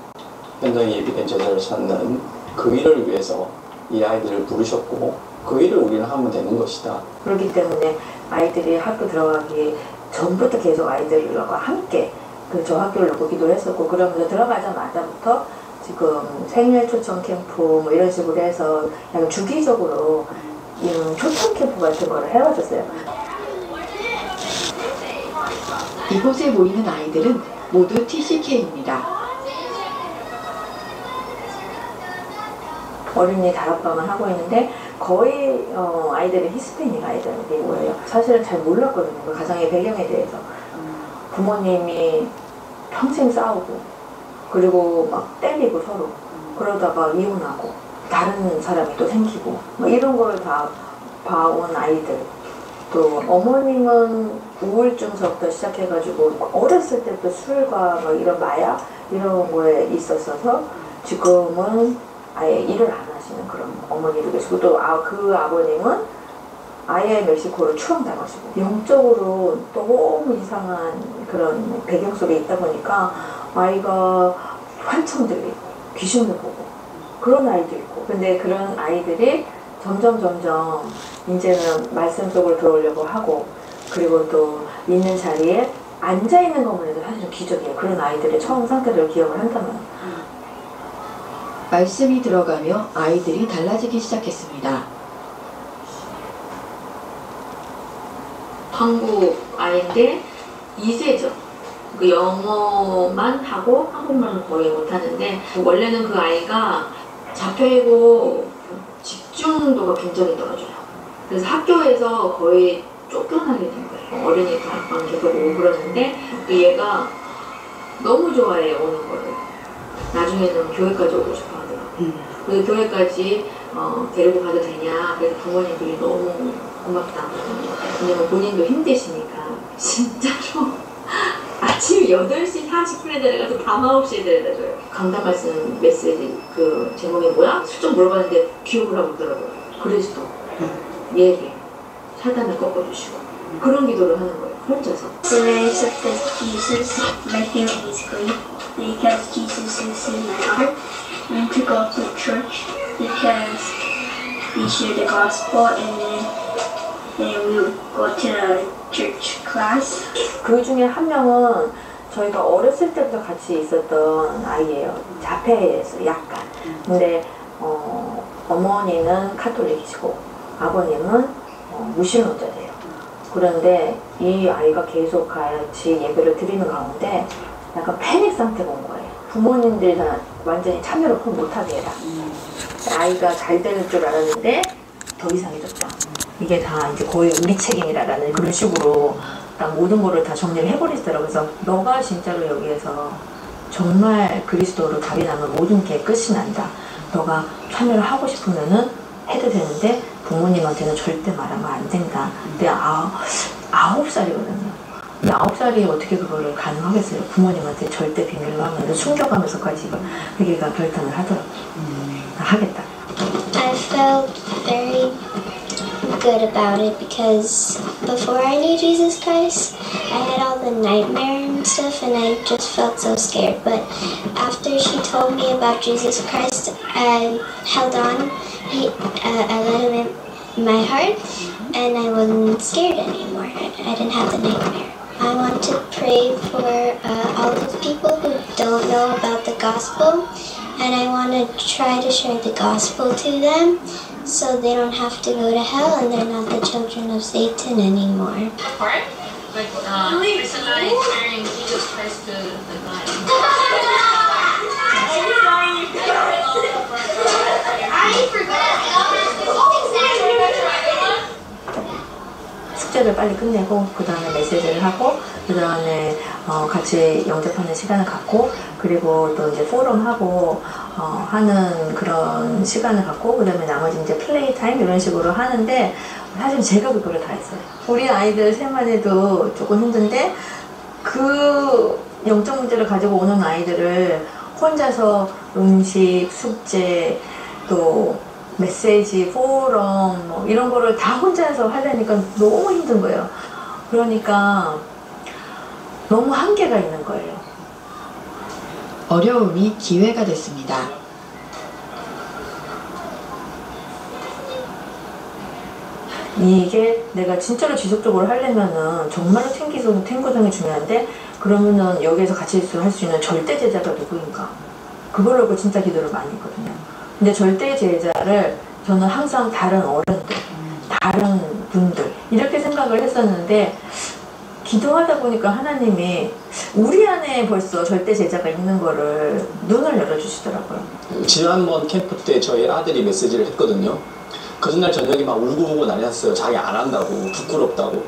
현장에 예비된 제자를 찾는 그 일을 위해서 이 아이들을 부르셨고, 그 일을 우리는 하면 되는 것이다. 그렇기 때문에 아이들이 학교 들어가기 전부터 계속 아이들과 함께 저 학교를 놓고 기도를 했었고, 그러면서 들어가자마자부터 지금 생일 초청 캠프 뭐 이런 식으로 해서 약간 주기적으로 초청 캠프 같은 거를 해와줬어요. 이곳에 모이는 아이들은 모두 TCK입니다. 어린이 다락방을 하고 있는데 거의 아이들은 히스패닉 아이들이고요. 사실은 잘 몰랐거든요. 그 가정의 배경에 대해서. 부모님이 평생 싸우고 그리고 막 때리고 서로 그러다가 이혼하고 다른 사람이 또 생기고 뭐 이런 거를 다 봐온 아이들. 또 어머님은 우울증서부터 시작해가지고 어렸을 때부터 술과 뭐 이런 마약 이런 거에 있었어서 지금은 아예 일을 안 하시는 그런 어머니도 계시고 또 그 아버님은 아예 멕시코를 추방당하시고 영적으로 너무 이상한 그런 배경 속에 있다 보니까 아이가 환청 들리고 귀신도 보고 그런 아이도 있고 근데 그런 아이들이 점점 이제는 말씀 속으로 들어오려고 하고 그리고 또 있는 자리에 앉아있는 것만 해도 사실은 기적이에요. 그런 아이들의 처음 상태를 기억을 한다면. 말씀이 들어가며 아이들이 달라지기 시작했습니다. 한국 아이인데 2세죠. 그 영어만 하고 한국말은 거의 못하는데 원래는 그 아이가 자폐고 집중도가 굉장히 떨어져요. 그래서 학교에서 거의 쫓겨나게 된 거예요. 어린이집 학원 계속 오고 그러는데 얘가 너무 좋아해요, 오는 거를. 나중에는 교회까지 오고 싶어 하더라고요. 그래서 교회까지 데리고 가도 되냐. 그래서 부모님들이 너무 고맙다. 왜냐면 본인도 힘드시니까. 진짜로 아침 8시 40분에 데려가서 밤 9시에 데려다줘요. 강단 말씀 메시지 그 제목이 뭐야? 슬쩍 물어봤는데 기억을 하고 있더라고요. 그리스도, 예배, 사단을 꺾어주시고 그런 기도를 하는 거예요. 혼자서. So I accepted Jesus, my favorite basically, because Jesus is in my heart. And to go to church because we share the gospel and then we go to the church class. 그 중에 한 명은 저희가 어렸을 때부터 같이 있었던 아이예요. 자폐에서 약간. 근데 어머니는 카톨릭이시고 아버님은 무신론자세요. 그런데 이 아이가 계속 같이 예배를 드리는 가운데 약간 패닉 상태가 온 거예요. 부모님들이 다 완전히 참여를 못하게 해라. 아이가 잘 될 줄 알았는데 더 이상해졌죠. 이게 다 이제 거의 우리 책임이라는 그런 식으로 모든 거를 다 정리를 해버리시더라고요. 그래서 너가 진짜로 여기에서 정말 그리스도로 답이 나면 모든 게 끝이 난다. 너가 참여를 하고 싶으면은 해도 되는데 부모님한테는 절대 말하면 안 된다. 근데 9살이거든요. 근데 9살이 어떻게 그거를 가능하겠어요? 부모님한테 절대 비밀로 하면 숨겨가면서까지 이걸 그게가 결단을 하더라고요. 하겠다. I felt very good about it because before I knew Jesus Christ, I had all the nightmare and stuff and I just felt so scared. But after she told me about Jesus Christ, I held on. I let him in my heart and I wasn't scared anymore. I didn't have the nightmare. I want to pray for all the people who don't know about the gospel, and I want to try to share the gospel to them so they don't have to go to hell and they're not the children of Satan anymore. Part? Like, personalized sharing Jesus Christ to the God. I forgot. 숙제를 빨리 끝내고 그 다음에 메시지를 하고 그 다음에 같이 영접하는 시간을 갖고 그리고 또 이제 포럼하고 하는 그런 시간을 갖고 그 다음에 나머지 이제 플레이 타임 이런 식으로 하는데 사실 제가 그거를 다 했어요. 우리 아이들 셋만 해도 조금 힘든데 그 영적 문제를 가지고 오는 아이들을 혼자서 음식, 숙제 또 메시지, 포럼 뭐 이런 거를 다 혼자서 하려니까 너무 힘든 거예요. 그러니까 너무 한계가 있는 거예요. 어려움이 기회가 됐습니다. 이게 내가 진짜로 지속적으로 하려면은 정말로 탱고성이 중요한데 그러면은 여기에서 같이 할 수 있는 절대 제자가 누구인가? 그걸 놓고 진짜 기도를 많이 했거든요. 근데 절대 제자를 저는 항상 다른 어른들, 다른 분들 이렇게 생각을 했었는데 기도하다 보니까 하나님이 우리 안에 벌써 절대 제자가 있는 거를 눈을 열어주시더라고요. 지난번 캠프 때 저희 아들이 메시지를 했거든요. 그 전날 저녁에 막 울고 난리 났어요. 자기 안 한다고, 부끄럽다고.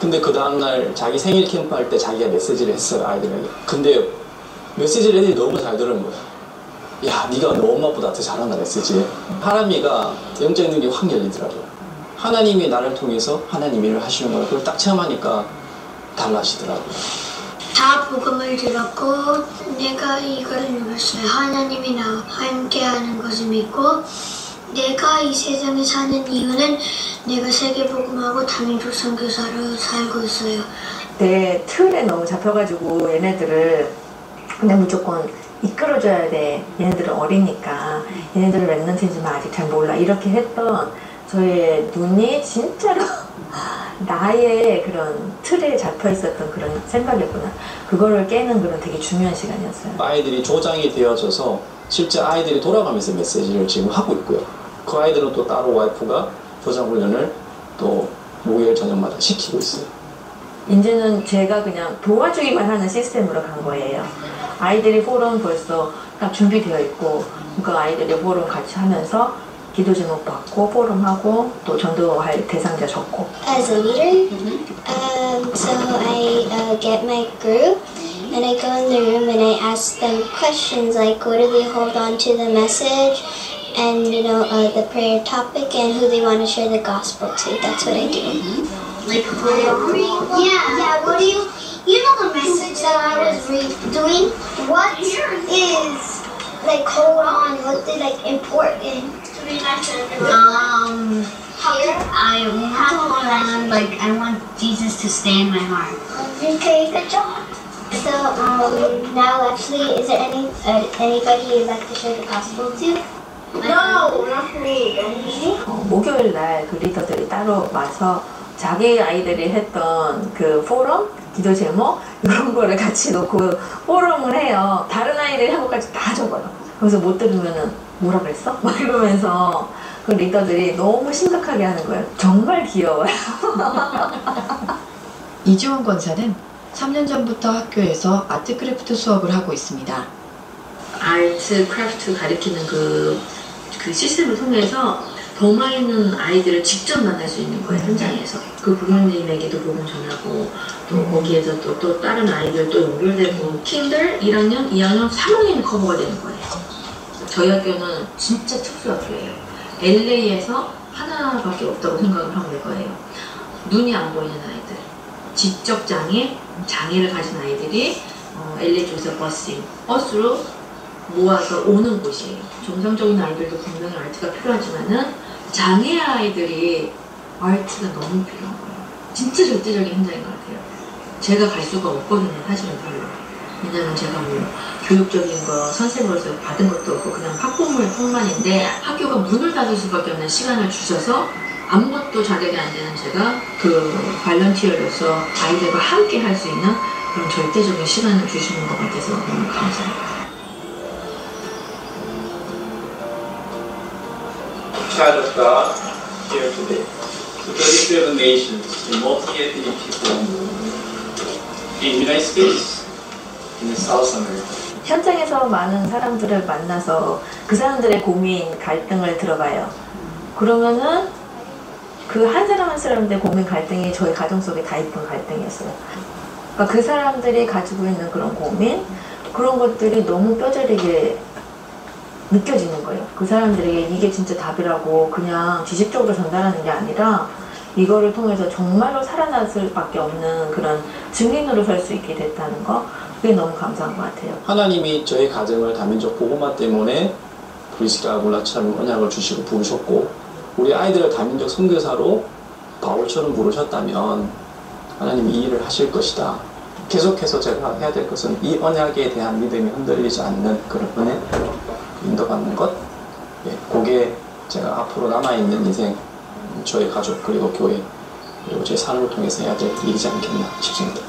근데 그 다음날 자기 생일 캠프 할 때 자기가 메시지를 했어요, 아이들에게. 근데 메시지를 애들이 너무 잘 들은 거예요. 야, 네가 너 엄마보다 더 잘한다 그랬지. 하람이가 영적 능력이 확 열리더라고요. 하나님이 나를 통해서 하나님 일을 하시는 걸 그걸 딱 체험하니까 달라지더라고요. 다 복음을 들었고 내가 이걸 누렸어요. 하나님이 나와 함께하는 것을 믿고 내가 이 세상에 사는 이유는 내가 세계복음하고 다민족 선교사로 살고 있어요. 내 틀에 너무 잡혀가지고 얘네들을 그냥 무조건 이끌어줘야 돼. 얘네들은 어리니까 얘네들은 랩런트인지만 아직 잘 몰라. 이렇게 했던 저의 눈이 진짜로 나의 그런 틀에 잡혀 있었던 그런 생각이었구나. 그거를 깨는 그런 되게 중요한 시간이었어요. 아이들이 조장이 되어져서 실제 아이들이 돌아가면서 메시지를 지금 하고 있고요. 그 아이들은 또 따로 와이프가 조장 훈련을 또 목요일 저녁마다 시키고 있어요. 이제는 제가 그냥 도와주기만 하는 시스템으로 간 거예요. 아이들이 포럼 벌써 딱 준비되어 있고 그 아이들이 포럼 같이 하면서 기도 제목 받고 포럼하고 또 전도할 대상자 적고. As a leader, so I get my group and I go in the room and I ask them questions like what do they hold on to the message and the prayer topic and who they want to share the gospel to. That's what I do. Like prayer? Yeah. What do you know the message that I was doing? What is like hold on? What's the like important? I want to hold on, like I want Jesus to stay in my heart. Okay, good job. So now actually, is there anybody you'd like to share the gospel to? No, not me. 목요일 날 그 리더들이 따로 와서 자기 아이들이 했던 그 포럼, 기도 제목 이런 거를 같이 놓고 포럼을 해요. 다른 아이들이 한 것까지 다 적어요. 그래서 못 들으면은 뭐라 그랬어? 막 이러면서 그 리더들이 너무 심각하게 하는 거예요. 정말 귀여워요. 이지원 권사는 3년 전부터 학교에서 아트크래프트 수업을 하고 있습니다. 아트크래프트 가르치는 그 시스템을 통해서 더 많은 아이들을 직접 만날 수 있는 거예요. 현장에서. 그 부모님에게도 복음 전하고 또 거기에서 또 다른 아이들 또 연결되고 킨들 1학년, 2학년, 3학년이 커버가 되는 거예요. 저희 학교는 진짜 특수학교예요. LA에서 하나밖에 없다고 생각을 하면 될 거예요. 눈이 안 보이는 아이들, 장애를 가진 아이들이 LA 쪽에서 버스로 모아서 오는 곳이에요. 정상적인 아이들도 분명히 아트가 필요하지만은 장애 아이들이 아트가 너무 필요한 거예요. 진짜 절대적인 현장인 것 같아요. 제가 갈 수가 없거든요, 사실은 별로. 왜냐면 제가 뭐 교육적인 거 선생으로서 받은 것도 없고 그냥 학부모의 뿐만인데 학교가 문을 닫을 수밖에 없는 시간을 주셔서 아무것도 자격이 안 되는 제가 그 발런티어로서 아이들과 함께 할 수 있는 그런 절대적인 시간을 주시는 것 같아서 너무 감사해요. Child of God here today. 37 nations, multi-ethnic people in United States, in South America. 현장에서 많은 사람들을 만나서 그 사람들의 고민, 갈등을 들어봐요. 그러면은 그 한 사람 한 사람들의 고민, 갈등이 저희 가정 속에 다 있던 갈등이었어요. 그러니까 그 사람들이 가지고 있는 그런 고민, 그런 것들이 너무 뼈저리게 느껴지는 거예요. 그 사람들에게 이게 진짜 답이라고 그냥 지식적으로 전달하는 게 아니라 이거를 통해서 정말로 살아날 수밖에 없는 그런 증인으로 설 수 있게 됐다는 거, 그게 너무 감사한 것 같아요. 하나님이 저희 가정을 다민족 복음화 때문에 브리스가 아굴라처럼 언약을 주시고 부으셨고 우리 아이들을 다민족 선교사로 바울처럼 부르셨다면 하나님이 이 일을 하실 것이다. 계속해서 제가 해야 될 것은 이 언약에 대한 믿음이 흔들리지 않는 그런 은혜 인도받는 것, 그게 제가 앞으로 남아있는 인생, 저희 가족 그리고 교회 그리고 제 삶을 통해서 해야 될 일이지 않겠나 싶습니다.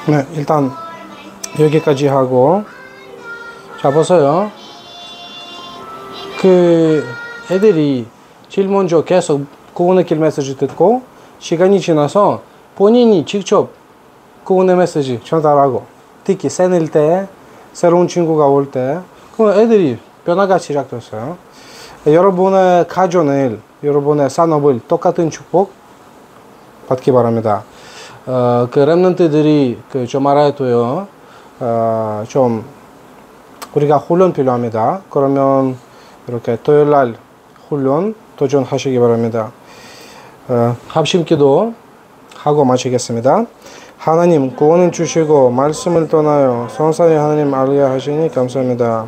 네, 일단 여기까지 하고, 자 보세요. 그 애들이 제일 먼저 계속 구원의 메시지 듣고 시간이 지나서 본인이 직접 구원의 메시지 전달하고, 특히 새낼 때, 새로운 친구가 올 때, 그럼 애들이 변화가 시작됐어요. 여러분의 가정을 여러분의 산업을 똑같은 축복 받기 바랍니다. 그 렘넌트들이 좀 알아야 돼요. 좀 우리가 훈련 필요합니다. 그러면 이렇게 토요일날 훈련 도전하시기 바랍니다. 합심기도 하고 마치겠습니다. 하나님 구원을 주시고 말씀을 떠나요 선사의 하나님 알게 하시니 감사합니다.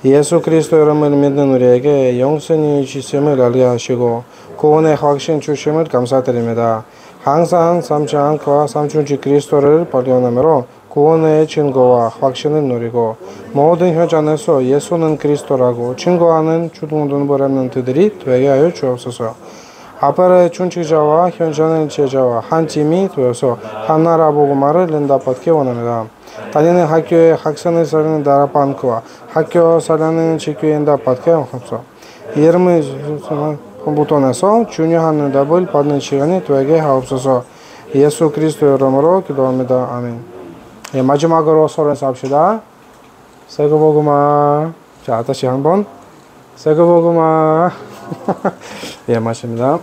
예수 그리스도 이름을 믿는 우리에게 영생이 주심을 알게 하시고 구원의 확신 주심을 감사드립니다. 항상 삼지 않고 삼중지 그리스도를 발견함으로 구원의 증거와 확신을 누리고 모든 현장에서 예수는 그리스도라고 증거하는 주동돈 렘넌트들이 되게 하여 주옵소서. 아빠의 중직자와 현장의 제자와 한 팀이 되어서 한 나라 복음화를 응답받기 원합니다. 다니는 학교의 학생을 살리는 나라 반크와 학교 살리는 직교의 응답받게 하옵소서. 이름을 본부톤에서 중요한 응답을 받는 시간이 되게 하옵소서. 예수 그리스도 이름으로 기도합니다. 아멘. 예, 마지막으로 서로 인사합시다. 새거 복음화. 자, 다시 한번 새거 복음화. 예, 맞습니다.